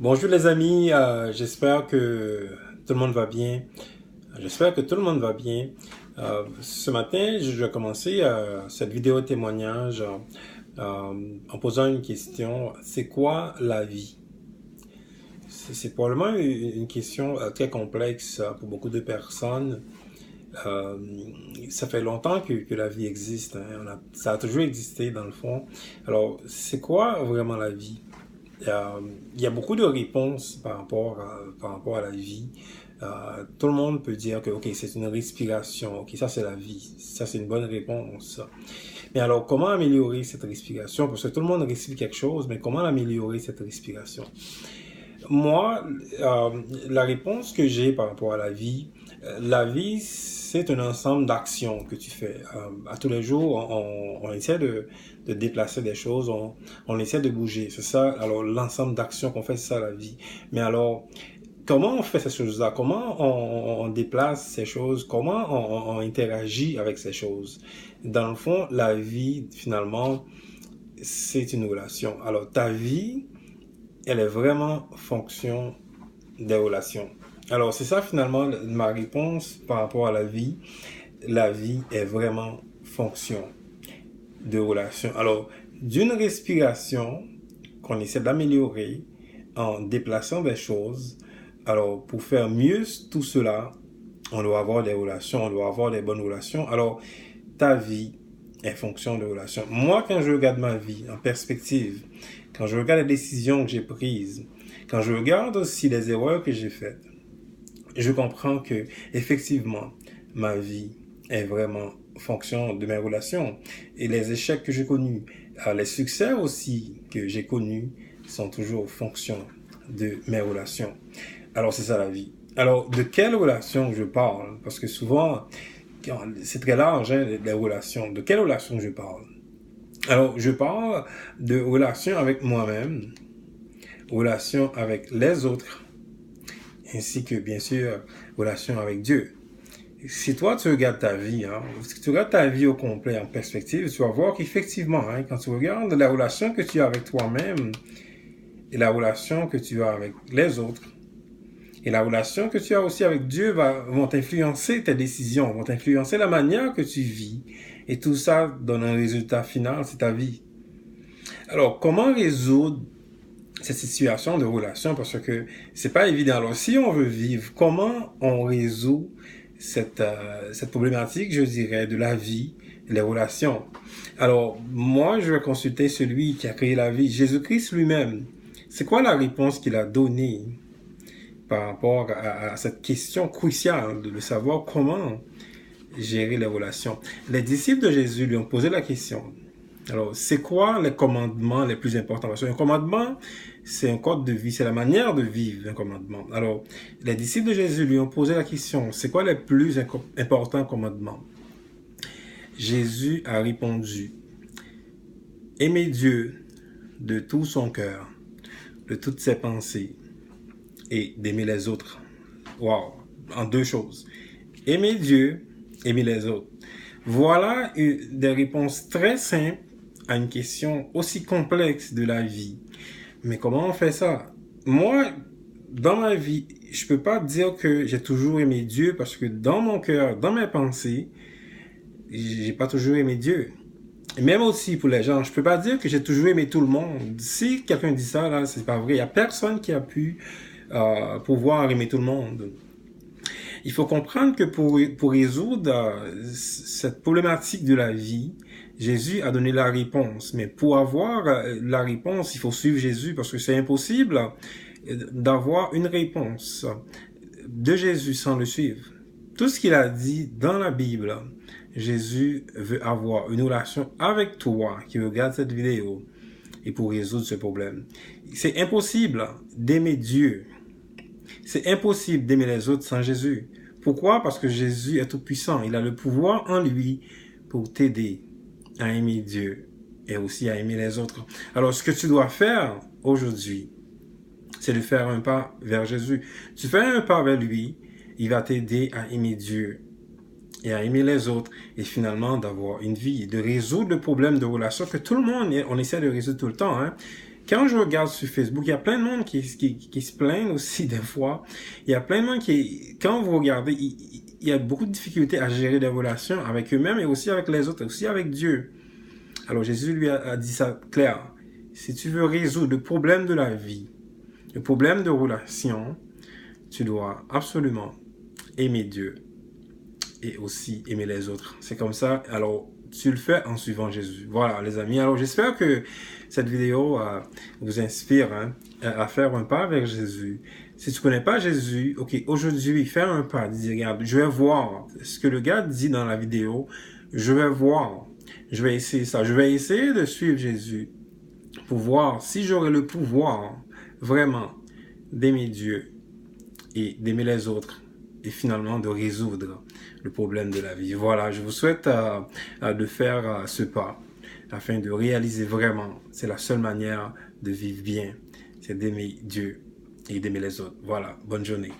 Bonjour les amis, j'espère que tout le monde va bien. J'espère que tout le monde va bien. Ce matin, je vais commencer cette vidéo témoignage en posant une question. C'est quoi la vie? C'est probablement une question très complexe pour beaucoup de personnes. Euh, Ça fait longtemps que la vie existe, hein. Ça a toujours existé dans le fond. Alors, c'est quoi vraiment la vie? Il y a beaucoup de réponses par rapport à la vie. Tout le monde peut dire que ok, c'est une respiration, ok, ça c'est la vie, ça c'est une bonne réponse. Mais alors, comment améliorer cette respiration? Parce que tout le monde respire quelque chose, mais comment améliorer cette respiration? Moi, la réponse que j'ai par rapport à la vie, c'est un ensemble d'actions que tu fais. À tous les jours, on essaie de déplacer des choses, on essaie de bouger. C'est ça, alors l'ensemble d'actions qu'on fait, c'est ça la vie. Mais alors, comment on fait ces choses-là? Comment on déplace ces choses? Comment on interagit avec ces choses? Dans le fond, la vie, finalement, c'est une relation. Alors, ta vie, elle est vraiment fonction des relations. Alors, c'est ça finalement ma réponse par rapport à la vie. La vie est vraiment fonction de relations. Alors, d'une respiration qu'on essaie d'améliorer en déplaçant des choses, alors pour faire mieux tout cela, on doit avoir des relations, on doit avoir des bonnes relations. Alors, ta vie est fonction de relations. Moi, quand je regarde ma vie en perspective, quand je regarde les décisions que j'ai prises, quand je regarde aussi les erreurs que j'ai faites, je comprends que effectivement ma vie est vraiment fonction de mes relations et les échecs que j'ai connus, les succès aussi que j'ai connus sont toujours fonction de mes relations. Alors c'est ça la vie. Alors de quelle relation je parle? Parce que souvent c'est très large, hein, les relations. De quelle relation je parle? Alors je parle de relations avec moi-même, relations avec les autres, ainsi que bien sûr relation avec Dieu. Si toi tu regardes ta vie, hein, si tu regardes ta vie au complet en perspective, tu vas voir qu'effectivement, hein, quand tu regardes la relation que tu as avec toi-même et la relation que tu as avec les autres et la relation que tu as aussi avec Dieu vont influencer tes décisions, vont influencer la manière que tu vis et tout ça donne un résultat final, c'est ta vie. Alors, comment résoudre cette situation de relation, parce que c'est pas évident. Alors, si on veut vivre, comment on résout cette problématique, je dirais, de la vie, les relations? Alors, moi, je vais consulter celui qui a créé la vie, Jésus-Christ lui-même. C'est quoi la réponse qu'il a donnée par rapport à cette question cruciale de savoir comment gérer les relations? Les disciples de Jésus lui ont posé la question. Alors, c'est quoi les commandements les plus importants? Parce qu'un commandement, c'est un code de vie, c'est la manière de vivre un commandement. Alors, les disciples de Jésus lui ont posé la question, c'est quoi les plus importants commandements? Jésus a répondu, aimer Dieu de tout son cœur, de toutes ses pensées et d'aimer les autres. Wow! En deux choses. Aimer Dieu, aimer les autres. Voilà des réponses très simples à une question aussi complexe de la vie. Mais comment on fait ça? Moi, dans ma vie, je peux pas dire que j'ai toujours aimé Dieu parce que dans mon cœur, dans mes pensées, j'ai pas toujours aimé Dieu. Et même aussi pour les gens, je peux pas dire que j'ai toujours aimé tout le monde. Si quelqu'un dit ça, là, c'est pas vrai. Il y a personne qui a pu pouvoir aimer tout le monde. Il faut comprendre que pour résoudre cette problématique de la vie, Jésus a donné la réponse. Mais pour avoir la réponse, il faut suivre Jésus parce que c'est impossible d'avoir une réponse de Jésus sans le suivre. Tout ce qu'il a dit dans la Bible, Jésus veut avoir une relation avec toi qui regarde cette vidéo et pour résoudre ce problème. C'est impossible d'aimer Dieu. C'est impossible d'aimer les autres sans Jésus. Pourquoi? Parce que Jésus est tout puissant. Il a le pouvoir en lui pour t'aider à aimer Dieu et aussi à aimer les autres. Alors, ce que tu dois faire aujourd'hui, c'est de faire un pas vers Jésus. Tu fais un pas vers lui, il va t'aider à aimer Dieu et à aimer les autres et finalement d'avoir une vie, de résoudre le problème de relation que tout le monde, on essaie de résoudre tout le temps, hein. quand je regarde sur Facebook, il y a plein de monde qui se plaignent aussi des fois. Il y a plein de monde quand vous regardez, il y a beaucoup de difficultés à gérer des relations avec eux-mêmes et aussi avec les autres, aussi avec Dieu. Alors Jésus lui a dit ça clair. Si tu veux résoudre le problème de la vie, le problème de relation, tu dois absolument aimer Dieu et aussi aimer les autres. C'est comme ça. Alors, tu le fais en suivant Jésus. Voilà, les amis. Alors, j'espère que cette vidéo vous inspire à faire un pas vers Jésus. Si tu connais pas Jésus, ok, aujourd'hui, fais un pas. Dis, regarde, je vais voir ce que le gars dit dans la vidéo. Je vais voir. Je vais essayer ça. Je vais essayer de suivre Jésus pour voir si j'aurai le pouvoir vraiment d'aimer Dieu et d'aimer les autres et finalement de résoudre le problème de la vie. Voilà, je vous souhaite de faire ce pas afin de réaliser vraiment, c'est la seule manière de vivre bien, c'est d'aimer Dieu et d'aimer les autres. Voilà, bonne journée.